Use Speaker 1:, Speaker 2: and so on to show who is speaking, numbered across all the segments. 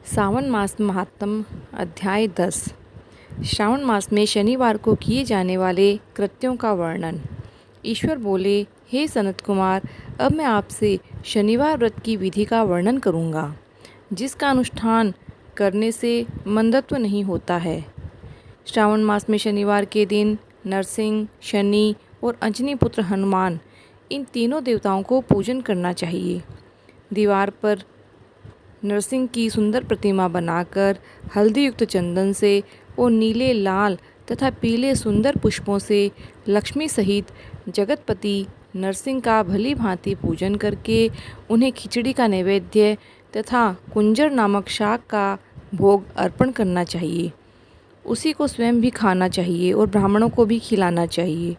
Speaker 1: सावन मास महात्म अध्याय 10। श्रावण मास में शनिवार को किए जाने वाले कृत्यों का वर्णन। ईश्वर बोले, हे सनत कुमार, अब मैं आपसे शनिवार व्रत की विधि का वर्णन करूँगा, जिसका अनुष्ठान करने से मंदत्व नहीं होता है। श्रावण मास में शनिवार के दिन नरसिंह, शनि और अंजनी पुत्र हनुमान, इन तीनों देवताओं को पूजन करना चाहिए। दीवार पर नरसिंह की सुंदर प्रतिमा बनाकर हल्दी युक्त चंदन से और नीले, लाल तथा पीले सुंदर पुष्पों से लक्ष्मी सहित जगतपति नरसिंह का भली भांति पूजन करके उन्हें खिचड़ी का नैवेद्य तथा कुंजर नामक शाक का भोग अर्पण करना चाहिए। उसी को स्वयं भी खाना चाहिए और ब्राह्मणों को भी खिलाना चाहिए।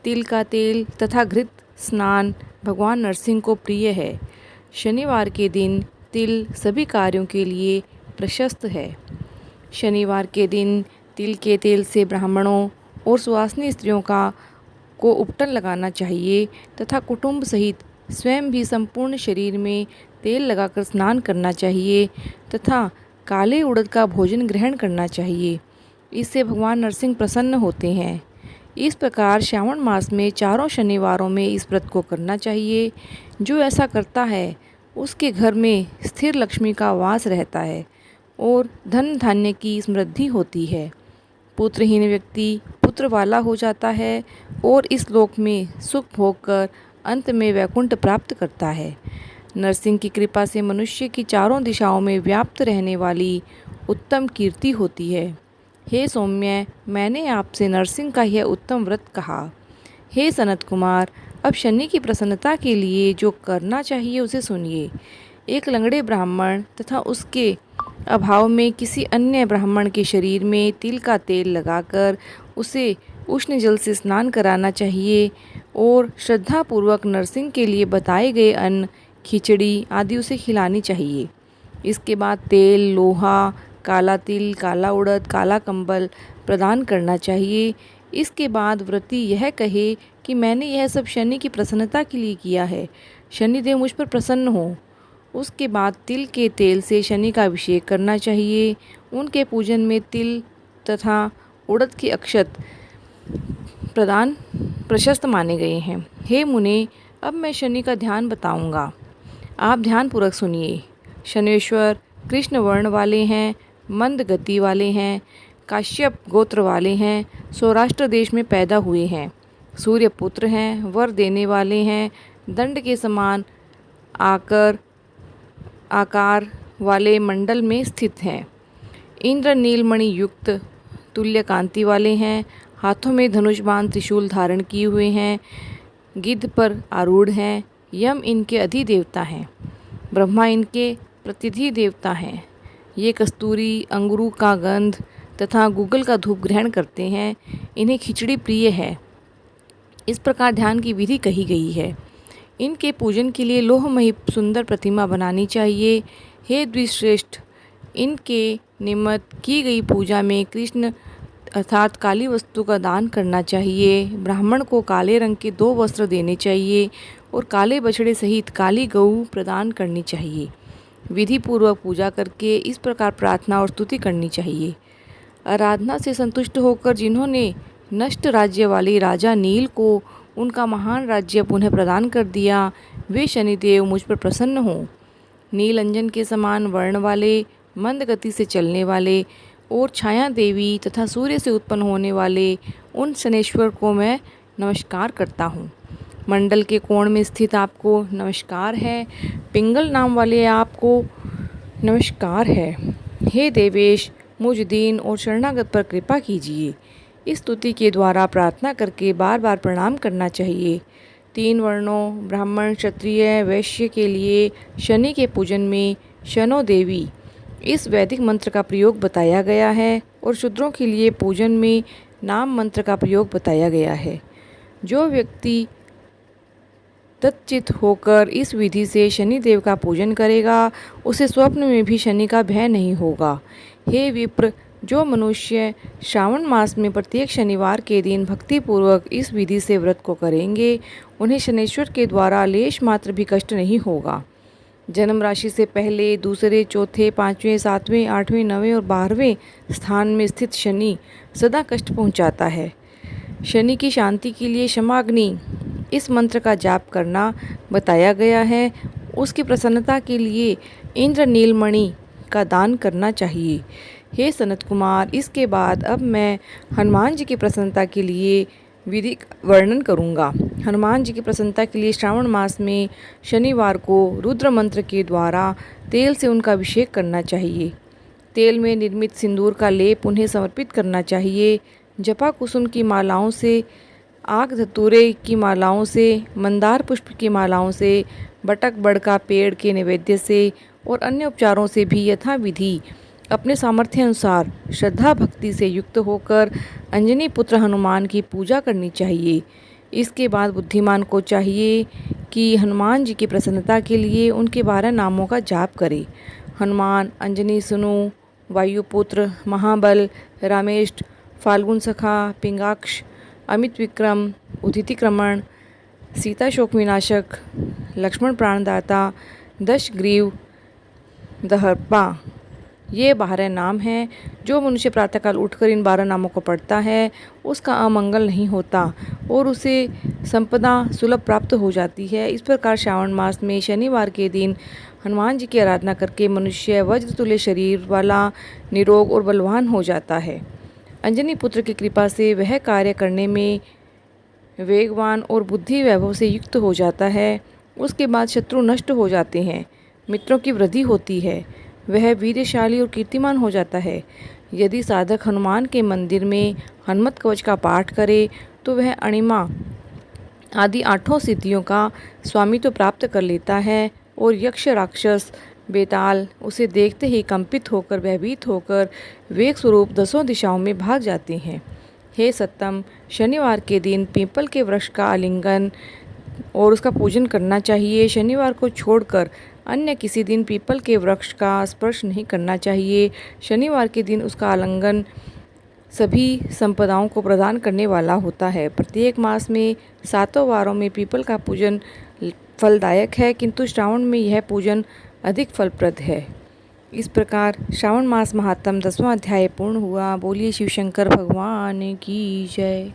Speaker 1: तिल का तेल तथा घृत स्नान भगवान नरसिंह को प्रिय है। शनिवार के दिन तिल सभी कार्यों के लिए प्रशस्त है। शनिवार के दिन तिल के तेल से ब्राह्मणों और सुवासिनी स्त्रियों को उपटन लगाना चाहिए तथा कुटुंब सहित स्वयं भी संपूर्ण शरीर में तेल लगाकर स्नान करना चाहिए तथा काले उड़द का भोजन ग्रहण करना चाहिए। इससे भगवान नरसिंह प्रसन्न होते हैं। इस प्रकार श्रावण मास में चारों शनिवारों में इस व्रत को करना चाहिए। जो ऐसा करता है उसके घर में स्थिर लक्ष्मी का वास रहता है और धन धान्य की समृद्धि होती है। पुत्रहीन व्यक्ति पुत्र वाला हो जाता है और इस लोक में सुख भोग कर अंत में वैकुंठ प्राप्त करता है। नरसिंह की कृपा से मनुष्य की चारों दिशाओं में व्याप्त रहने वाली उत्तम कीर्ति होती है। हे सौम्य, मैंने आपसे नरसिंह का यह उत्तम व्रत कहा। हे सनत कुमार, अब शनि की प्रसन्नता के लिए जो करना चाहिए उसे सुनिए। एक लंगड़े ब्राह्मण तथा उसके अभाव में किसी अन्य ब्राह्मण के शरीर में तिल का तेल लगाकर उसे उष्ण जल से स्नान कराना चाहिए और श्रद्धापूर्वक नरसिंह के लिए बताए गए अन्न, खिचड़ी आदि उसे खिलानी चाहिए। इसके बाद तेल, लोहा, काला तिल, काला उड़द, काला कंबल प्रदान करना चाहिए। इसके बाद व्रती यह कहे कि मैंने यह सब शनि की प्रसन्नता के लिए किया है, शनिदेव मुझ पर प्रसन्न हो। उसके बाद तिल के तेल से शनि का अभिषेक करना चाहिए। उनके पूजन में तिल तथा उड़द के अक्षत प्रदान प्रशस्त माने गए हैं। हे मुने, अब मैं शनि का ध्यान बताऊंगा, आप ध्यानपूर्वक सुनिए। शनेश्वर कृष्ण वर्ण वाले हैं, मंद गति वाले हैं, काश्यप गोत्र वाले हैं, सौराष्ट्र देश में पैदा हुए हैं, सूर्य पुत्र हैं, वर देने वाले हैं, दंड के समान आकार वाले मंडल में स्थित हैं, इंद्र नीलमणि युक्त तुल्य कांति वाले हैं, हाथों में धनुष बाण त्रिशूल धारण किए हुए हैं, गिद्ध पर आरूढ़ हैं, यम इनके अधिदेवता हैं, ब्रह्मा इनके प्रतिनिधि देवता हैं। ये कस्तूरी, अंगूरू का गंध तथा गूगल का धूप ग्रहण करते हैं। इन्हें खिचड़ी प्रिय है। इस प्रकार ध्यान की विधि कही गई है। इनके पूजन के लिए लोहमयी सुंदर प्रतिमा बनानी चाहिए। हे द्विश्रेष्ठ, इनके निमित्त की गई पूजा में कृष्ण अर्थात काली वस्तु का दान करना चाहिए। ब्राह्मण को काले रंग के 2 वस्त्र देने चाहिए और काले बछड़े सहित काली गऊ प्रदान करनी चाहिए। विधि पूर्वक पूजा करके इस प्रकार प्रार्थना और स्तुति करनी चाहिए। आराधना से संतुष्ट होकर जिन्होंने नष्ट राज्य वाले राजा नील को उनका महान राज्य पुनः प्रदान कर दिया, वे शनिदेव मुझ पर प्रसन्न हों। नील अंजन के समान वर्ण वाले, मंद गति से चलने वाले और छाया देवी तथा सूर्य से उत्पन्न होने वाले उन शनेश्वर को मैं नमस्कार करता हूँ। मंडल के कोण में स्थित आपको नमस्कार है। पिंगल नाम वाले आपको नमस्कार है। हे देवेश, मुझ दीन और शरणागत पर कृपा कीजिए। इस स्तुति के द्वारा प्रार्थना करके बार बार प्रणाम करना चाहिए। 3 वर्णों ब्राह्मण, क्षत्रिय, वैश्य के लिए शनि के पूजन में शनो देवी इस वैदिक मंत्र का प्रयोग बताया गया है और शूद्रों के लिए पूजन में नाम मंत्र का प्रयोग बताया गया है। जो व्यक्ति तच्चित होकर इस विधि से शनिदेव का पूजन करेगा, उसे स्वप्न में भी शनि का भय नहीं होगा। हे विप्र, जो मनुष्य श्रावण मास में प्रत्येक शनिवार के दिन भक्तिपूर्वक इस विधि से व्रत को करेंगे, उन्हें शनेश्वर के द्वारा लेश मात्र भी कष्ट नहीं होगा। जन्म राशि से पहले, दूसरे, चौथे, पाँचवें, सातवें, आठवें, नवें और 12वें स्थान में स्थित शनि सदा कष्ट पहुंचाता है। शनि की शांति के लिए क्षमाग्नि इस मंत्र का जाप करना बताया गया है। उसकी प्रसन्नता के लिए इंद्र नीलमणि का दान करना चाहिए। हे सनत कुमार, इसके बाद अब मैं हनुमान जी की प्रसन्नता के लिए विधि वर्णन करूंगा। हनुमान जी की प्रसन्नता के लिए श्रावण मास में शनिवार को रुद्र मंत्र के द्वारा तेल से उनका अभिषेक करना चाहिए। तेल में निर्मित सिंदूर का लेप उन्हें समर्पित करना चाहिए। जपा कुसुम की मालाओं से, आग धतूरे की मालाओं से, मंदार पुष्प की मालाओं से, बटक बड़का पेड़ के नैवेद्य से और अन्य उपचारों से भी यथाविधि अपने सामर्थ्य अनुसार श्रद्धा भक्ति से युक्त होकर अंजनी पुत्र हनुमान की पूजा करनी चाहिए। इसके बाद बुद्धिमान को चाहिए कि हनुमान जी की प्रसन्नता के लिए उनके 12 नामों का जाप करे। हनुमान, अंजनी सुनु, वायुपुत्र, महाबल, रामेष्ट, फाल्गुन सखा, पिंगाक्ष, अमित विक्रम, उदितिक्रमण, सीता शोक विनाशक, लक्ष्मण प्राणदाता, दशग्रीव, दहर्पा, ये 12 नाम हैं। जो मनुष्य प्रातःकाल उठकर इन 12 नामों को पढ़ता है उसका अमंगल नहीं होता और उसे संपदा सुलभ प्राप्त हो जाती है। इस प्रकार श्रावण मास में शनिवार के दिन हनुमान जी की आराधना करके मनुष्य वज्रतुल्य शरीर वाला, निरोग और बलवान हो जाता है। अंजनी पुत्र की कृपा से वह कार्य करने में वेगवान और बुद्धि वैभव से युक्त हो जाता है। उसके बाद शत्रु नष्ट हो जाते हैं, मित्रों की वृद्धि होती है, वह वीरशाली और कीर्तिमान हो जाता है। यदि साधक हनुमान के मंदिर में हनुमत कवच का पाठ करे तो वह अणिमा आदि 8 सिद्धियों का स्वामित्व प्राप्त कर लेता है और यक्ष, राक्षस, बेताल उसे देखते ही कंपित होकर, भयभीत होकर वेग स्वरूप 10 दिशाओं में भाग जाते हैं। हे सत्तम, शनिवार के दिन पीपल के वृक्ष का आलिंगन और उसका पूजन करना चाहिए। शनिवार को छोड़कर अन्य किसी दिन पीपल के वृक्ष का स्पर्श नहीं करना चाहिए। शनिवार के दिन उसका आलिंगन सभी संपदाओं को प्रदान करने वाला होता है। प्रत्येक मास में 7 वारों में पीपल का पूजन फलदायक है, किंतु श्रावण में यह पूजन अधिक फलप्रद है। इस प्रकार श्रावण मास महात्म 10वां अध्याय पूर्ण हुआ। बोलिए शिव शंकर भगवान की जय।